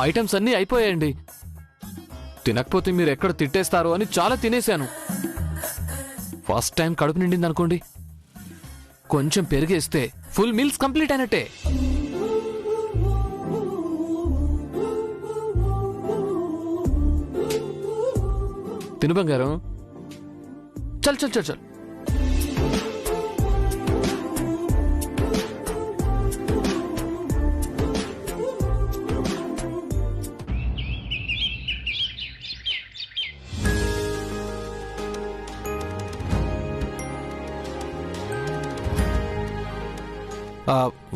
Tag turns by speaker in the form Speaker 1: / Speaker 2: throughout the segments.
Speaker 1: Items అన్నీ అయిపోయాయండి. తినకపోతే మీరు ఎక్కడ తిట్టేస్తారో అని చాలా తినేశాను. ఫస్ట్ టైం కడుపు నిండింది అనుకోండి. కొంచెం పెరిగేస్తే ఫుల్ మీల్స్ కంప్లీట్ అయినట్టే. తిను బంగారం. చల్ చల్ చల్ చల్.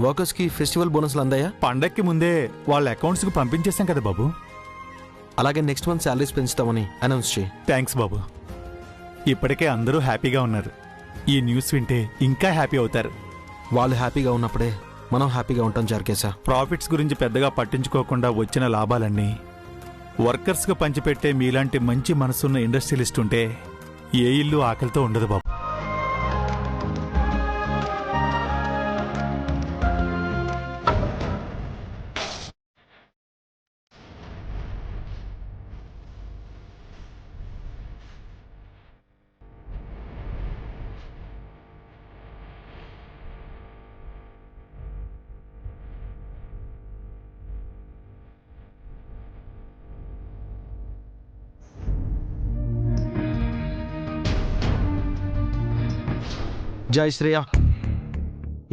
Speaker 2: వర్కర్స్ కి ఫెస్టివల్ బోనస్లు అందాయా?
Speaker 3: పండక్కి ముందే వాళ్ళ అకౌంట్స్ కి పంపించేశాం కదా బాబు.
Speaker 2: అలాగే నెక్స్ట్ మంత్ శాలరీస్ పెంచుతామని అనౌన్స్ చేయి.
Speaker 3: థ్యాంక్స్ బాబు. ఇప్పటికే అందరూ హ్యాపీగా ఉన్నారు. ఈ న్యూస్ వింటే ఇంకా హ్యాపీ అవుతారు.
Speaker 2: వాళ్ళు హ్యాపీగా ఉన్నప్పుడే మనం హ్యాపీగా ఉంటాం జార్కేశా.
Speaker 3: ప్రాఫిట్స్ గురించి పెద్దగా పట్టించుకోకుండా వచ్చిన లాభాలన్నీ వర్కర్స్కు పంచిపెట్టే మీలాంటి మంచి మనసున్న ఇండస్ట్రియలిస్ట్ ఉంటే ఏ ఇల్లు ఆకలితో ఉండదు బాబు.
Speaker 2: జై శ్రేయ,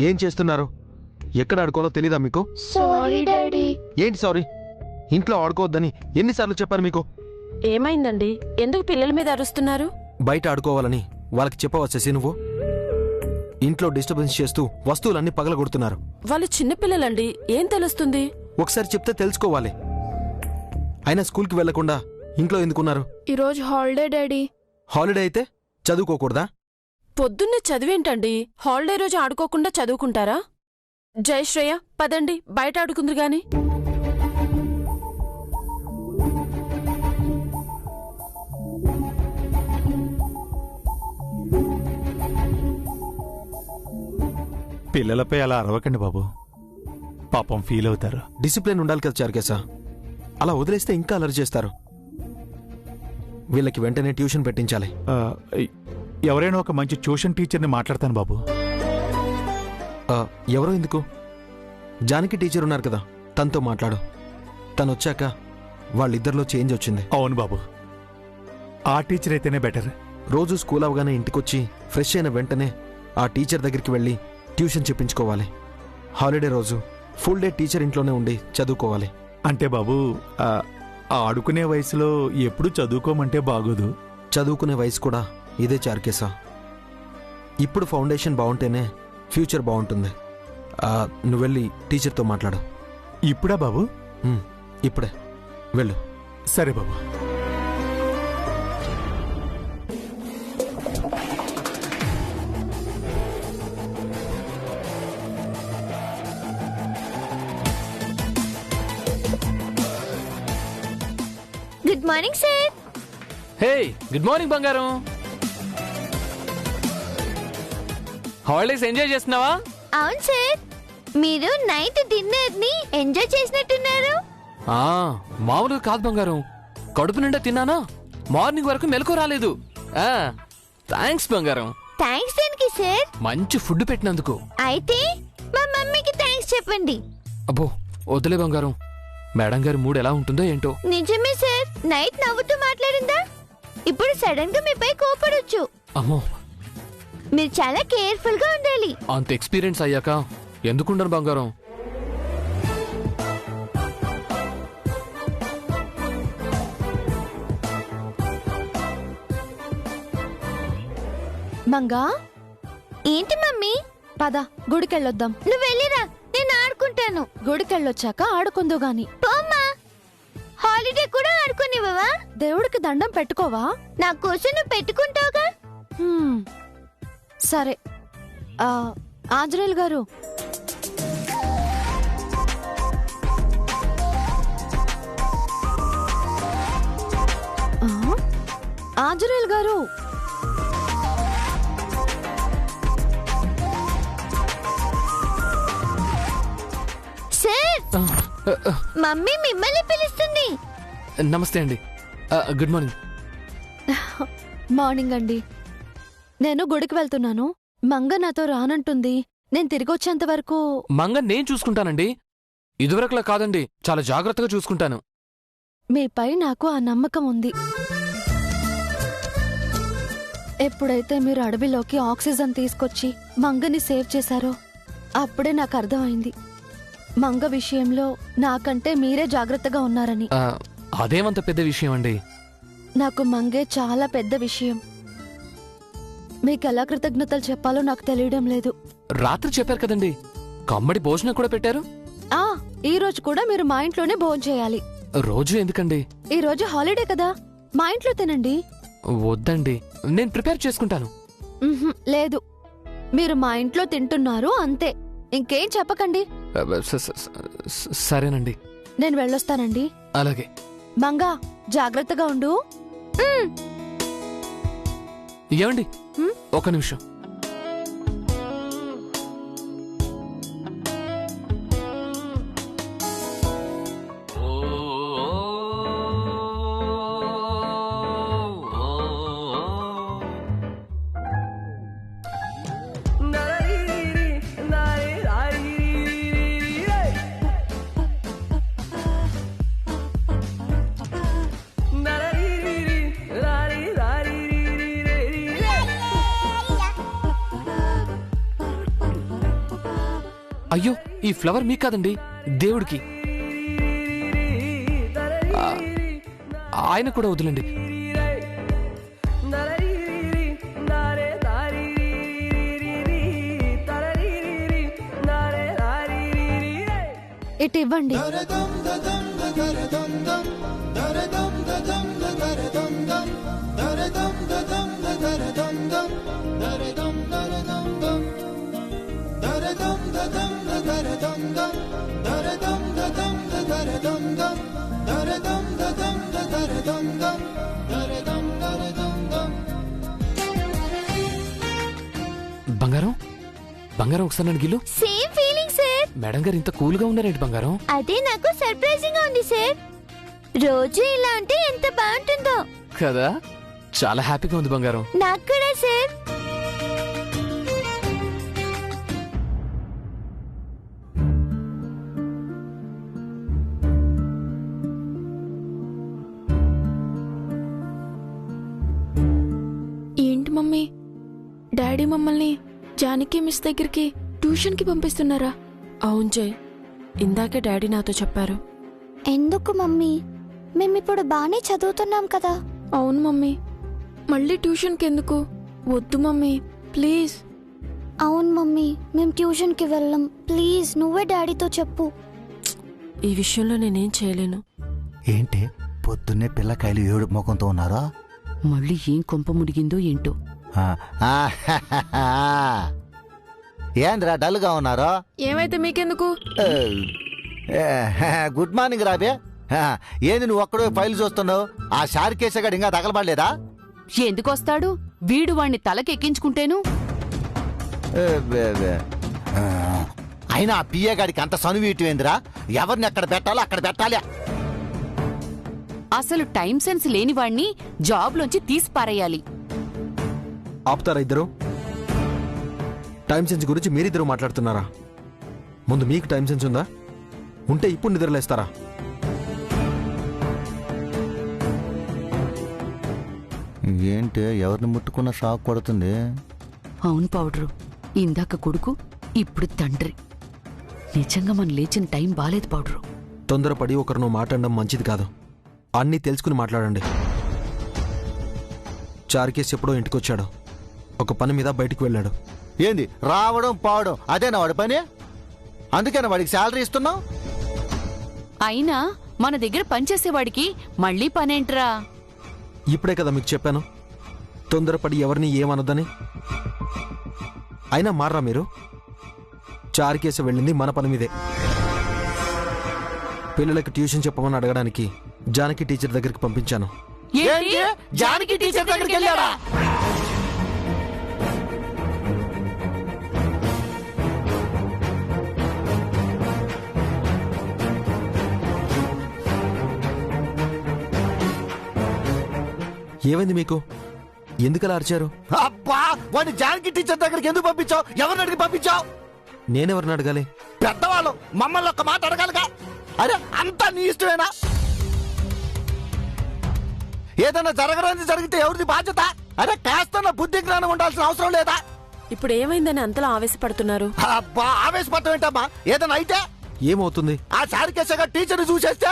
Speaker 2: ఏం చేస్తున్నారు? ఎక్కడ ఆడుకోవాలో తెలీదా మీకు?
Speaker 4: Sorry daddy.
Speaker 2: ఏంటి సారీ? ఇంట్లో ఆడుకోవద్దని ఎన్నిసార్లు చెప్పాను మీకు?
Speaker 4: ఏమైందండి? ఎందుకు పిల్లల మీద అరుస్తున్నారు?
Speaker 2: బయట ఆడుకోవాలని వాళ్ళకి చెప్పవచ్చేసి నువ్వు ఇంట్లో డిస్టర్బెన్స్ చేస్తూ వస్తువులన్నీ పగలగొడుతున్నారు.
Speaker 4: వాళ్ళు చిన్నపిల్లలండి, ఏం తెలుస్తుంది?
Speaker 2: ఒకసారి చెప్తే తెలుసుకోవాలి. అయినా స్కూల్కి వెళ్లకుండా ఇంట్లో ఎందుకున్నారు?
Speaker 4: ఈరోజు హాలిడే డాడీ.
Speaker 2: హాలిడే అయితే చదువుకోకూడదా?
Speaker 4: పొద్దున్నే చదివేంటండి? హాలిడే రోజు ఆడుకోకుండా చదువుకుంటారా? జై శ్రేయ, పదండి బయట ఆడుకుందరు గాని.
Speaker 3: పిల్లలపై అలా అరవకండి బాబు, పాపం ఫీల్ అవుతారు.
Speaker 2: డిసిప్లిన్ ఉండాలి కదా చార్కేశా. అలా వదిలేస్తే ఇంకా అలర్ట్ చేస్తారు. వీళ్ళకి వెంటనే ట్యూషన్ పెట్టించాలి.
Speaker 3: ఎవరైనా ఒక మంచి ట్యూషన్ టీచర్ని మాట్లాడతాను బాబు.
Speaker 2: ఎవరో ఎందుకు? జానకి టీచర్ ఉన్నారు కదా, తనతో మాట్లాడు. తను వచ్చాక వాళ్ళిద్దరిలో చేంజ్ వచ్చింది.
Speaker 3: అవును బాబు, ఆ టీచర్ అయితేనే బెటర్.
Speaker 2: రోజు స్కూల్ అవగానే ఇంటికొచ్చి ఫ్రెష్ అయిన వెంటనే ఆ టీచర్ దగ్గరికి వెళ్ళి ట్యూషన్ చెప్పించుకోవాలి. హాలిడే రోజు ఫుల్ డే టీచర్ ఇంట్లోనే ఉండి చదువుకోవాలి.
Speaker 3: అంటే బాబు, ఆడుకునే వయసులో ఎప్పుడు చదువుకోమంటే బాగోదు.
Speaker 2: చదువుకునే వయసు కూడా ఇదే చార్కేశా. ఇప్పుడు ఫౌండేషన్ బాగుంటేనే ఫ్యూచర్ బాగుంటుంది. నువ్వెళ్ళి టీచర్తో మాట్లాడు.
Speaker 3: ఇప్పుడా బాబు?
Speaker 2: ఇప్పుడే వెళ్ళు.
Speaker 3: సరే బాబు.
Speaker 5: Good morning sir.
Speaker 1: హే, గుడ్ మార్నింగ్ బంగారం. హాలిడేస్ ఎంజాయ్ చేస్తున్నావా?
Speaker 5: అవును సార్, మీరు నైట్ డిన్నర్ ని ఎంజాయ్ చేసినట్టున్నారు.
Speaker 1: మామూలుగా కాదు బంగారం, కడుపు నిండా తిన్నానా, మార్నింగ్ వరకు మెలకు రాలేదు. థ్యాంక్స్ బంగారం.
Speaker 5: థ్యాంక్స్ దేనికి సార్?
Speaker 1: మంచి ఫుడ్ పెట్టినందుకు.
Speaker 5: అయితే మా మమ్మీకి థ్యాంక్స్ చెప్పండి.
Speaker 1: అబ్బో వదిలే బంగారం, మేడం గారి మూడ్ ఎలా ఉంటుందో ఏంటో.
Speaker 5: నిజమే సార్, నైట్ నవ్వుతూ మాట్లాడిందా, ఇప్పుడు సడన్ గా మీపై కోపడొచ్చు.
Speaker 1: అమ్మో,
Speaker 5: మీరు చాలా కేర్ఫుల్ గా ఉండాలి.
Speaker 1: అంత ఎక్స్పీరియన్స్ అయ్యాక ఎందుకుండను బంగారం.
Speaker 5: మంగా, ఏంటి మమ్మీ?
Speaker 6: పద గుడికెళ్ళొద్దాం.
Speaker 5: నువ్వు వెళ్ళిరా, నేను ఆడుకుంటాను.
Speaker 6: గుడికెళ్ళొచ్చాక ఆడుకుందో గాని.
Speaker 5: పోమ్మా, హాలిడే కూడా ఆడుకునివ్వవా?
Speaker 6: దేవుడికి దండం పెట్టుకోవా?
Speaker 5: నా కోసం నువ్వు పెట్టుకుంటావుగా.
Speaker 6: సరే. ఆంజనేయులు గారు, ఆంజనేయులు గారు,
Speaker 5: సార్ మమ్మీ మిమ్మల్ని పిలుస్తుంది.
Speaker 1: నమస్తే అండి. Good morning.
Speaker 6: మార్నింగ్ అండి. నేను గుడికి వెళ్తున్నాను. మంగ నాతో రానంటుంది. నేను తిరిగి వచ్చేంత వరకు
Speaker 1: మంగ నేను చూసుకుంటానండి. ఇదివరకులా కాదండి, చాలా జాగ్రత్తగా చూసుకుంటాను.
Speaker 6: మీపై నాకు ఆ నమ్మకం ఉంది. ఎప్పుడైతే మీరు అడవిలోకి ఆక్సిజన్ తీసుకొచ్చి మంగని సేవ్ చేశారో అప్పుడే నాకు అర్థమైంది మంగ విషయంలో నాకంటే మీరే జాగ్రత్తగా ఉన్నారని.
Speaker 1: అదేమంత పెద్ద విషయం అండి.
Speaker 6: నాకు మంగే చాలా పెద్ద విషయం. మీకెలా కృతజ్ఞతలు చెప్పాలో నాకు తెలియడం లేదు.
Speaker 1: రాత్రి చెప్పారు కదండి, కమ్మడి భోజనం కూడా పెట్టారు.
Speaker 6: ఈ రోజు కూడా మీరు మా ఇంట్లోనే భోజనం చేయాలి.
Speaker 1: రోజు ఎందుకండి?
Speaker 6: ఈ రోజు హాలిడే కదా, మా ఇంట్లో తినండి.
Speaker 1: వద్దండి, నేను ప్రిపేర్ చేసుకుంటాను.
Speaker 6: లేదు, మీరు మా ఇంట్లో తింటున్నారు అంతే, ఇంకేం చెప్పకండి.
Speaker 1: సరేనండి,
Speaker 6: నేను వెళ్ళొస్తానండి.
Speaker 1: అలాగే.
Speaker 6: మంగా, జాగ్రత్తగా ఉండు.
Speaker 1: ఏమండి, ఒక నిమిషం. అయ్యో, ఈ ఫ్లవర్ మీకు కాదండి, దేవుడికి. ఆయన కూడా వదిలండి.
Speaker 6: ఇటు ఇవ్వండి.
Speaker 1: బంగారం, బంగారం ఒకసారి నన్ను గిల్లు.
Speaker 5: Same feeling sir.
Speaker 1: మేడం గారు ఇంత కూల్ గా ఉన్నారేంటి బంగారం?
Speaker 5: అదే నాకు సర్ప్రైజింగ్ గా ఉంది సార్. రోజు ఇలా అంటే ఎంత బాగుంటుందో
Speaker 1: కదా. చాలా హ్యాపీగా ఉంది బంగారం.
Speaker 5: నాకు కూడా సార్.
Speaker 4: ఏంటి మమ్మీ, డాడీ మమ్మల్ని జానకి మిస్ దగ్గరికి ట్యూషన్కి పంపిస్తున్నారా? అవును జయ్, ఇందాకే డాడీ నాతో చెప్పారు.
Speaker 5: ఎందుకు మమ్మీ? మేమిప్పుడు బానే చదువుతున్నాం కదా.
Speaker 4: అవును మమ్మీ, మళ్ళీ ట్యూషన్కి ఎందుకు? వద్దు మమ్మీ, ప్లీజ్.
Speaker 5: అవును మమ్మీ, మేము ట్యూషన్కి వెళ్ళం. ప్లీజ్ నువ్వే డాడీతో చెప్పు.
Speaker 4: ఈ విషయంలో నేనేం చేయలేను.
Speaker 7: ఏంటి పొద్దున్నే పిల్లకాయలు ఏడు ముఖంతో ఉన్నారా?
Speaker 8: మళ్ళీ ఏం కొంప ముడిగిందో ఏంటో.
Speaker 7: ఏంద్రా డల్గా ఉన్నారో?
Speaker 4: ఏమైతే మీకెందుకు?
Speaker 7: గుడ్ మార్నింగ్ రాబే. ఏంది నువ్వు ఒక్కడో ఫైల్ చూస్తున్నావు? ఆ షార్కేసగాడు ఇంకా తగలబడలేదా?
Speaker 8: ఎందుకొస్తాడు? వీడు వాణ్ణి తలకెక్కించుకుంటేను.
Speaker 7: అయినా ఆ పియ్యగాడికి అంత సనువీయటమేందిరా? ఎవరిని ఎక్కడ పెట్టాలో అక్కడ పెట్టాలి.
Speaker 8: అసలు టైం సెన్స్ లేని వాణ్ణి జాబ్లోంచి తీసి పారేయాలి.
Speaker 2: ఆపుతారా ఇద్దరు? టైం సెన్స్ గురించి మీరిద్దరు మాట్లాడుతున్నారా? ముందు మీకు టైం సెన్స్ ఉందా? ఉంటే ఇప్పుడు నిద్రలేస్తారా?
Speaker 7: ఏంటి ఎవరిని ముట్టుకున్న షాక్ కొడుతుంది?
Speaker 8: అవును పౌడరు, ఇందాక కొడుకు, ఇప్పుడు తండ్రి. నిజంగా మనం లేచిన టైం బాలేదు పౌడరు.
Speaker 2: తొందరపడి ఒకరినో మాట్లాడడం మంచిది కాదు. అన్నీ తెలుసుకుని మాట్లాడండి. చారుకేసి ఎప్పుడో ఇంటికొచ్చాడు. ఒక పని మీద బయటికి వెళ్ళాడు.
Speaker 7: ఏంది రావడం పోవడం అదేనా వాడి పని? అందుకేనా వాడికి శాలరీ ఇస్తున్నావు?
Speaker 8: అయినా మన దగ్గర పనిచేసేవాడికి మళ్ళీ పనేంట్రా?
Speaker 2: ఇప్పుడే కదా మీకు చెప్పాను, తొందరపడి ఎవరిని ఏమనొద్దని. అయినా మారరా మీరు? చారుకేసి వెళ్ళింది మన పని మీదే. పిల్లలకి ట్యూషన్ చెప్పమని అడగడానికి జానకి టీచర్ దగ్గరికి పంపించాను.
Speaker 8: జానకి టీచర్ దగ్గరికి వెళ్ళాడా?
Speaker 2: ఏమైంది మీకు? ఎందుకలా అరిచారు?
Speaker 7: అబ్బా, వాడిని జానకి టీచర్ దగ్గరికి ఎందుకు పంపించావు? ఎవరిని అడిగి పంపించావు?
Speaker 2: నేనెవరిని అడగాలి?
Speaker 7: పెద్దవాళ్ళు మమ్మల్ని ఒక్క మాట అడగాలిగా. అరే అంతా నీ ఇష్టమేనా? ఏదైనా జరగడానికి జరిగితే ఎవరిది బాధ్యత? అరే కాస్త బుద్ధి జ్ఞానం ఉండాల్సిన అవసరం లేదా?
Speaker 4: ఇప్పుడు ఏమైందని అంతలా ఆవేశపడుతున్నారు?
Speaker 7: అబ్బా, ఆవేశపడటం ఏంటమ్మా? ఏదైనా అయితే
Speaker 2: ఏమవుతుంది?
Speaker 7: ఆ చారికేశగా టీచర్ చూసేస్తే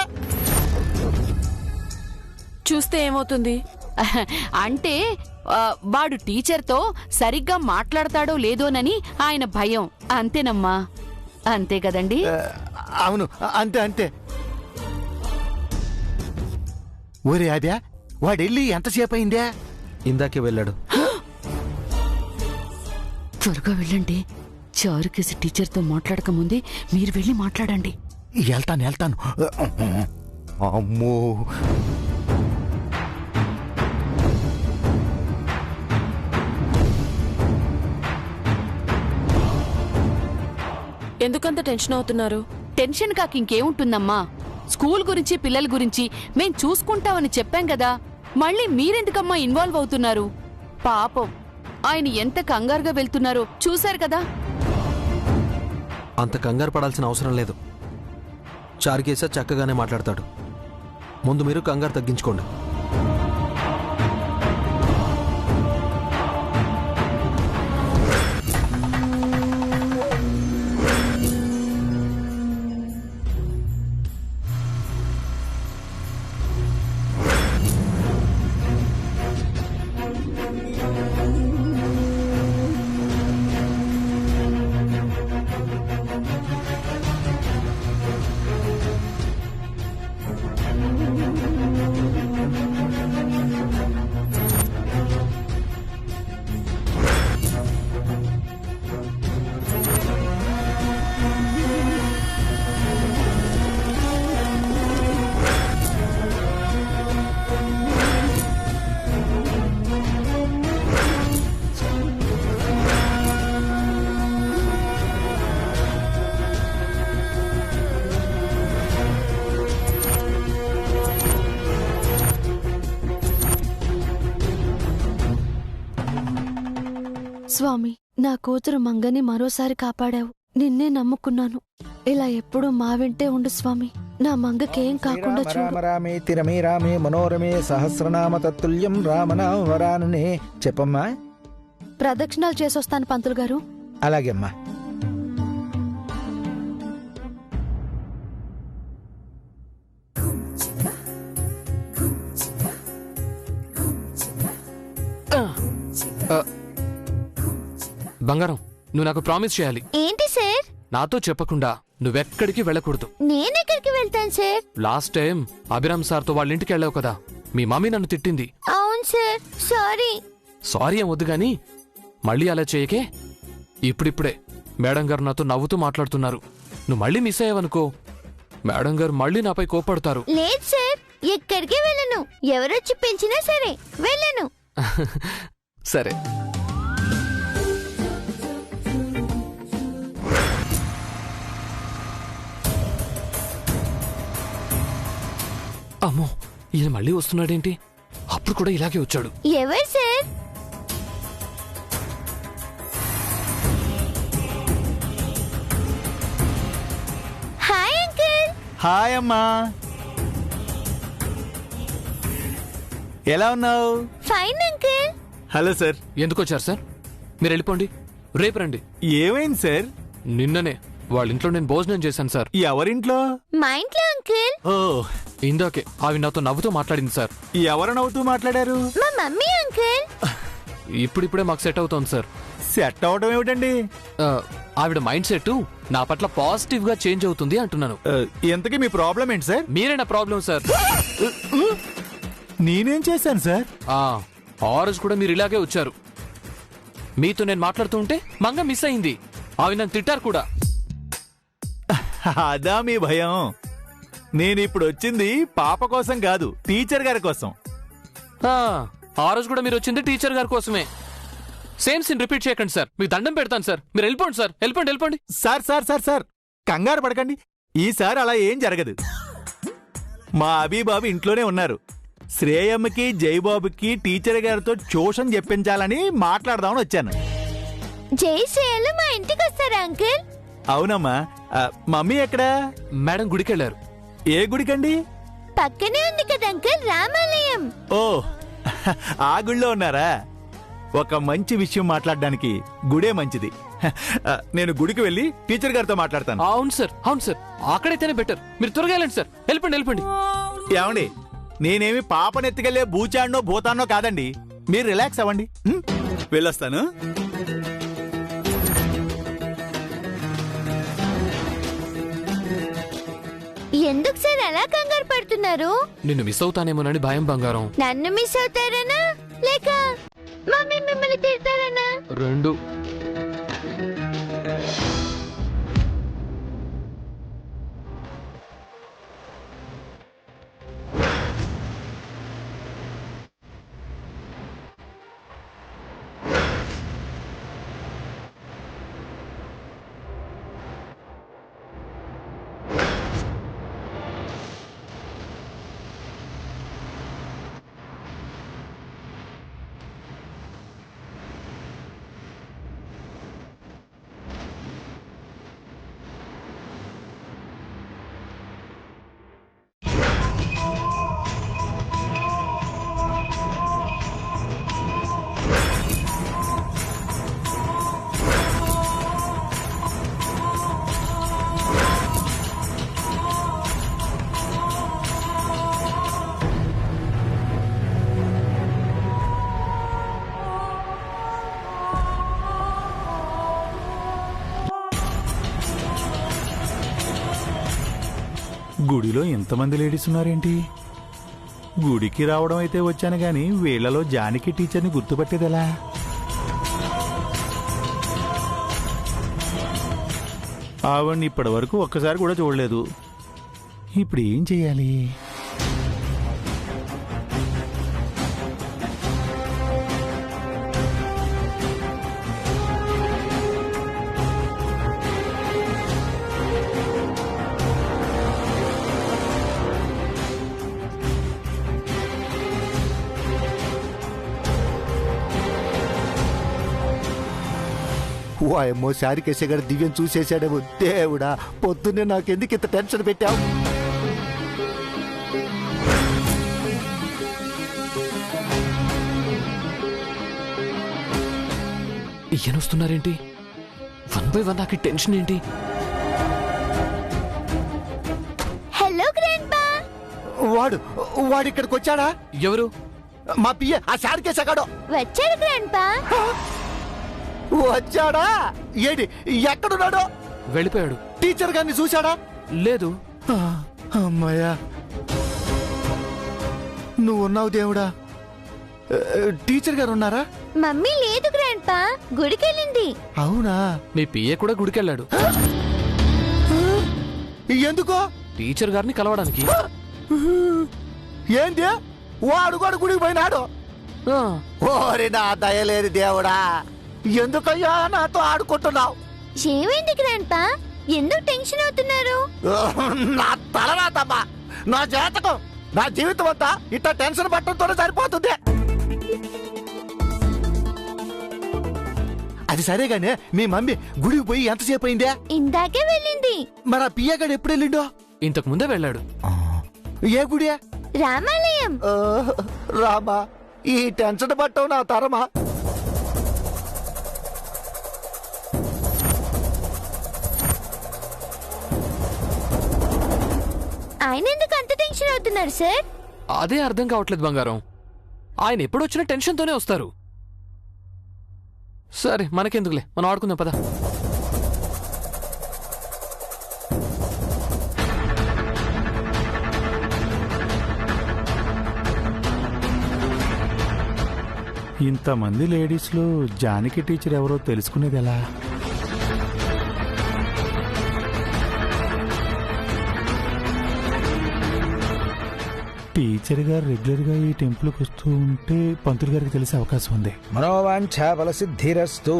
Speaker 4: చూస్తే ఏమవుతుంది?
Speaker 8: అంటే వాడు టీచర్తో సరిగ్గా మాట్లాడతాడో లేదోనని ఆయన భయం. అంతేనమ్మా, అంతే కదండి?
Speaker 7: అవును, అంతే అంతే. ఒరే అదే, వాడెళ్ళి ఎంతసేపు అయిందే?
Speaker 2: ఇందాకే వెళ్ళాడు.
Speaker 8: త్వరగా వెళ్ళండి. చారుకేసి టీచర్తో మాట్లాడక ముందే మీరు వెళ్ళి మాట్లాడండి.
Speaker 7: వెళ్తాను. అమ్మో,
Speaker 4: ఎందుకంత టెన్షన్ అవుతున్నారు?
Speaker 8: టెన్షన్ కాక ఇంకేముంటుందమ్మా? స్కూల్ గురించి పిల్లల గురించి మేం చూసుకుంటామని చెప్పాం కదా, మళ్ళీ మీరెందుకమ్మా ఇన్వాల్వ్ అవుతున్నారు? పాపం ఆయన ఎంత కంగారుగా వెళ్తున్నారో చూశారు కదా.
Speaker 2: అంత కంగారు పడాల్సిన అవసరం లేదు. చారుకేశ చక్కగానే మాట్లాడతాడు. ముందు మీరు కంగారు తగ్గించుకోండి.
Speaker 6: స్వామి, నా కూతురు మంగని మరోసారి కాపాడావు. నిన్నే నమ్ముకున్నాను. ఇలా ఎప్పుడూ మా వెంటే ఉండు స్వామి. నా మంగకేం కాకుండా చూడు.
Speaker 9: రామ రామేతి రమే రామే మనోరమే సహస్రనామ తత్తుల్యం రామనామ వరాననే. చెప్పమ్మా.
Speaker 6: ప్రదక్షిణాలు చేసొస్తాను పంతులు గారు.
Speaker 9: అలాగే అమ్మా.
Speaker 1: బంగారం, నువ్వు నాకు ప్రామిస్ చేయాలి.
Speaker 5: ఏంటి సార్?
Speaker 1: నాతో చెప్పకుండా నువ్వెక్కడికి వెళ్ళకూడదు.
Speaker 5: నేనెక్కడికి వెళ్తాను సార్?
Speaker 1: లాస్ట్ టైం అభిరామ్ సార్తో వాళ్ళ ఇంటికి వెళ్ళావు కదా, మీ మమ్మీ నన్ను తిట్టింది.
Speaker 5: అవును సార్, సారీ.
Speaker 1: సారీ ఏం వద్దు గాని మళ్ళీ అలా చేయకే. ఇప్పుడిప్పుడే మేడం గారు నాతో నవ్వుతూ మాట్లాడుతున్నారు. నువ్వు మళ్ళీ మిస్ అయ్యావనుకో, మేడం గారు మళ్ళీ నాపై కోపడతారు.
Speaker 5: లేదు సార్, ఎక్కడికి వెళ్ళను. ఎవరొచ్చి పెంచినా సరే వెళ్ళను.
Speaker 1: సరే. అమ్మో, ఈయన మళ్ళీ వస్తున్నాడేంటి? అప్పుడు కూడా ఇలాగే వచ్చాడు.
Speaker 5: ఎవరు సార్? Hi uncle.
Speaker 3: హాయ్ అమ్మా, ఎలా ఉన్నావు?
Speaker 5: Fine uncle.
Speaker 3: Hello sir.
Speaker 1: ఎందుకు వచ్చారు సార్? మీరు వెళ్ళిపోండి, రేపు రండి.
Speaker 3: ఏమైంది సార్?
Speaker 1: నిన్ననే వాళ్ళ ఇంట్లో నేను భోజనం చేశాను సార్.
Speaker 3: ఎవరింట్లో?
Speaker 5: మా ఇంట్లో అంకుల్.
Speaker 3: ఓ,
Speaker 1: ఇందాకే ఆవి నాతో నవ్వుతూ మాట్లాడింది సార్.
Speaker 3: ఎవరు నవ్వుతూ మాట్లాడారు?
Speaker 5: మా మమ్మీ అంకుల్.
Speaker 1: ఇప్పుడిప్పుడే మాకు సెట్ అవుతోంది సార్.
Speaker 3: సెట్ అవడం ఏమిటండి?
Speaker 1: ఆవిడ మైండ్ సెట్ నా పట్ల పాజిటివ్ గా చేంజ్ అవుతుంది అంటున్నాను.
Speaker 3: ఎంతకీ మీ ప్రాబ్లం ఏంటి సార్?
Speaker 1: మీరే నా ప్రాబ్లం సార్.
Speaker 3: నేనేం చేశాను సార్?
Speaker 1: ఆ రోజు కూడా మీరు ఇలాగే వచ్చారు. మీతో నేను మాట్లాడుతూ ఉంటే మంగ మిస్ అయింది. అవి నన్ను తిట్టారు కూడా.
Speaker 3: అదా మీ భయం? నేనిప్పుడు వచ్చింది పాప కోసం కాదు, టీచర్ గారి కోసం.
Speaker 1: ఆ రోజు కూడా మీరు వచ్చింది టీచర్ గారి కోసమే. సేమ్ సీన్ రిపీట్ చేయకండి సార్, మీకు దండం పెడతాను సార్. మీరు వెళ్ళిపోండి సార్, వెళ్ళిపోండి.
Speaker 3: సార్ సార్ సార్ సార్ కంగారు పడకండి. ఈసారి అలా ఏం జరగదు. మా అబీబాబు ఇంట్లోనే ఉన్నారు. శ్రేయమ్మకి జయబాబుకి టీచర్ గారితో ట్యూషన్ చెప్పించాలని మాట్లాడదామని వచ్చాను.
Speaker 5: జై శ్రేయలు మా ఇంటికి వస్తారా అంకుల్?
Speaker 3: అవునమ్మా. మమ్మీ ఎక్కడా?
Speaker 1: మేడం గుడికెళ్ళారు.
Speaker 3: ఏ గుడికండి?
Speaker 5: పక్కనే ఉంది కదా అంకుల్, రామాలయం.
Speaker 3: ఓ, ఆ గుడిలో ఉన్నారా? ఒక మంచి విషయం మాట్లాడడానికి గుడే మంచిది. నేను గుడికి వెళ్ళి టీచర్ గారితో మాట్లాడతాను.
Speaker 1: అవును సార్, అవును సార్, అక్కడైతేనే బెటర్. మీరు త్వరగా వెళ్ళండి సార్. వెళ్ళిపోండి.
Speaker 3: ఏమండి, నేనేమి పాపనెత్తుకెళ్లే బూచాన్నో భూతాన్నో కాదండి. మీరు రిలాక్స్ అవ్వండి. వెళ్ళొస్తాను.
Speaker 5: ఎందుకు సార్ అలా కంగారు పడుతున్నారు?
Speaker 1: నిన్ను మిస్ అవుతానేమోనని భయం బంగారం.
Speaker 5: నన్ను మిస్ అవుతారనా లేక మమ్మీ మిమ్మల్ని తిడతారనా?
Speaker 1: రెండు.
Speaker 3: గుడిలో ఎంతమంది లేడీస్ ఉన్నారేంటి? గుడికి రావడం అయితే వచ్చాను గాని వీళ్లలో జానకి టీచర్ని గుర్తుపట్టేదెలా? ఆవిడ్ని ఇప్పటి వరకు ఒక్కసారి కూడా చూడలేదు. ఇప్పుడు ఏం చెయ్యాలి?
Speaker 7: వాయమ్మో, శారికేశ గారి దివ్యం చూసేశాడేమో. దేవుడా, పొద్దున్నే నాకెందుకు ఇంత టెన్షన్ పెట్టావు?
Speaker 1: ఈయనొస్తున్నారేంటి? 1 by 1 నాకు టెన్షన్ ఏంటి?
Speaker 5: హలో గ్రాండ్ పా.
Speaker 7: వాడు ఇక్కడికి వచ్చాడా?
Speaker 1: ఎవరు?
Speaker 7: మా పియ్య, ఆ శారికేశ గాడు
Speaker 5: వచ్చాడు గ్రాండ్ పా.
Speaker 7: వచ్చాడా? ఏడి, ఎక్కడున్నాడు?
Speaker 1: వెళ్ళిపోయాడు.
Speaker 7: టీచర్ గారిని చూశాడా?
Speaker 1: లేదు.
Speaker 7: అమ్మాయ్యా, నువ్వు ఉన్నావు దేవుడా. టీచర్ గారు ఉన్నారా?
Speaker 5: మమ్మీ లేదు గ్రాండ్ పా, గుడికెళ్ళింది.
Speaker 7: అవునా?
Speaker 1: మీ పిఏ కూడా గుడికెళ్ళాడు.
Speaker 7: ఎందుకో?
Speaker 1: టీచర్ గారిని కలవడానికి.
Speaker 7: ఏంటి, వాడు కూడా గుడికి పోయినాడు? ఓరి నా దయలేని దేవుడా, ఎందుకయ్యా నాతో ఆడుకుంటున్నావు?
Speaker 5: ఏమైంది గ్రాండ్ పా, ఎందుకు టెన్షన్ అవుతున్నారు?
Speaker 7: నా తలరాతమ్మా, నా జాతకం, నా జీవితం అంతా ఇట్లా టెన్షన్ పట్టడంతోనే సరిపోతుంది. అది సరేగానే, మీ మమ్మీ గుడికి పోయి ఎంతసేపు అయిందే?
Speaker 5: ఇందాకే వెళ్ళింది.
Speaker 7: మరి ఆ పియ్యగాడు ఎప్పుడు వెళ్ళిండో?
Speaker 1: ఇంతకు ముందే వెళ్ళాడు.
Speaker 7: ఏ గుడి?
Speaker 5: రామాలయం.
Speaker 7: రామా, ఈ టెన్షన్ పట్టవు నా తరమా.
Speaker 5: ఆయన ఎందుకు అంత టెన్షన్ అవుతున్నారు సార్?
Speaker 1: అదే అర్థం కావట్లేదు బంగారం. ఆయన ఎప్పుడొచ్చినా టెన్షన్తోనే వస్తారు. సరే, మనకెందుకులే, మనం ఆడుకుందాం పద.
Speaker 3: ఇంతమంది లేడీస్లో జానకి టీచర్ ఎవరో తెలుసుకునేది ఎలా? టీచర్ గారు రెగ్యులర్ గా ఈ టెంపుల్కి వస్తూ ఉంటే పంతులు గారికి తెలిసే అవకాశం ఉంది.
Speaker 9: మనోవాంఛా బల సిద్ధిరస్తు.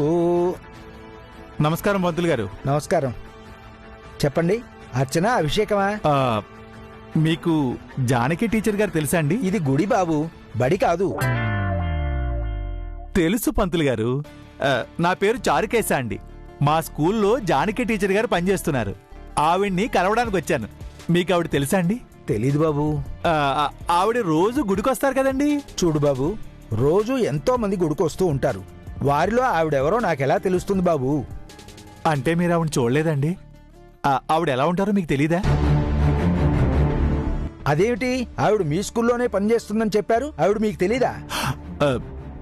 Speaker 3: నమస్కారం పంతులు గారు.
Speaker 9: నమస్కారం. చెప్పండి, అర్చన అభిషేకమా?
Speaker 3: మీకు జానకి టీచర్ గారు తెలుసా అండి?
Speaker 9: ఇది గుడి బాబు, బడి కాదు.
Speaker 3: తెలుసు పంతులు గారు. నా పేరు చారుకేశ అండి. మా స్కూల్లో జానకి టీచర్ గారు పనిచేస్తున్నారు. ఆవిడ్ని కలవడానికి వచ్చాను. మీకు ఆవిడ తెలుసా అండి?
Speaker 9: తెలీదు బాబు.
Speaker 3: ఆవిడ రోజు గుడికొస్తారు కదండి.
Speaker 9: చూడు బాబు, రోజు ఎంతో మంది గుడికొస్తూ ఉంటారు. వారిలో ఆవిడెవరో నాకెలా తెలుస్తుంది బాబు?
Speaker 3: అంటే మీరు ఆవిడ చూడలేదండి? ఆవిడ ఎలా ఉంటారో మీకు తెలీదా?
Speaker 9: అదేమిటి, ఆవిడ మీ స్కూల్లోనే పనిచేస్తుందని చెప్పారు, ఆవిడ మీకు తెలీదా?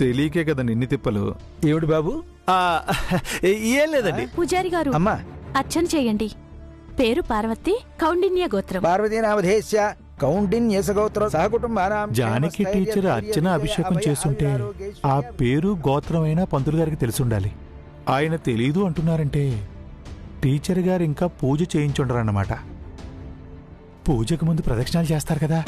Speaker 3: తెలియకే కదా నిన్ని తిప్పలు.
Speaker 9: ఏమిటి బాబు?
Speaker 3: ఏం లేదండి.
Speaker 10: పూజారి గారు,
Speaker 9: అమ్మా
Speaker 10: అర్చన చేయండి. పేరు పార్వతి, కౌండిన్య గోత్రం.
Speaker 9: పార్వతీనామధేశ్య కౌండిన్యసగోత్ర సహకుటుంబానాం.
Speaker 3: జానకి టీచర్ అర్చన అభిషేకం చేస్తుంటే ఆ పేరు గోత్రమైనా పంతులు గారికి తెలుసుండాలి. ఆయన తెలీదు అంటున్నారంటే టీచర్ గారు ఇంకా పూజ చేయించుండరన్నమాట. పూజకు ముందు ప్రదక్షిణాలు చేస్తారు కదా.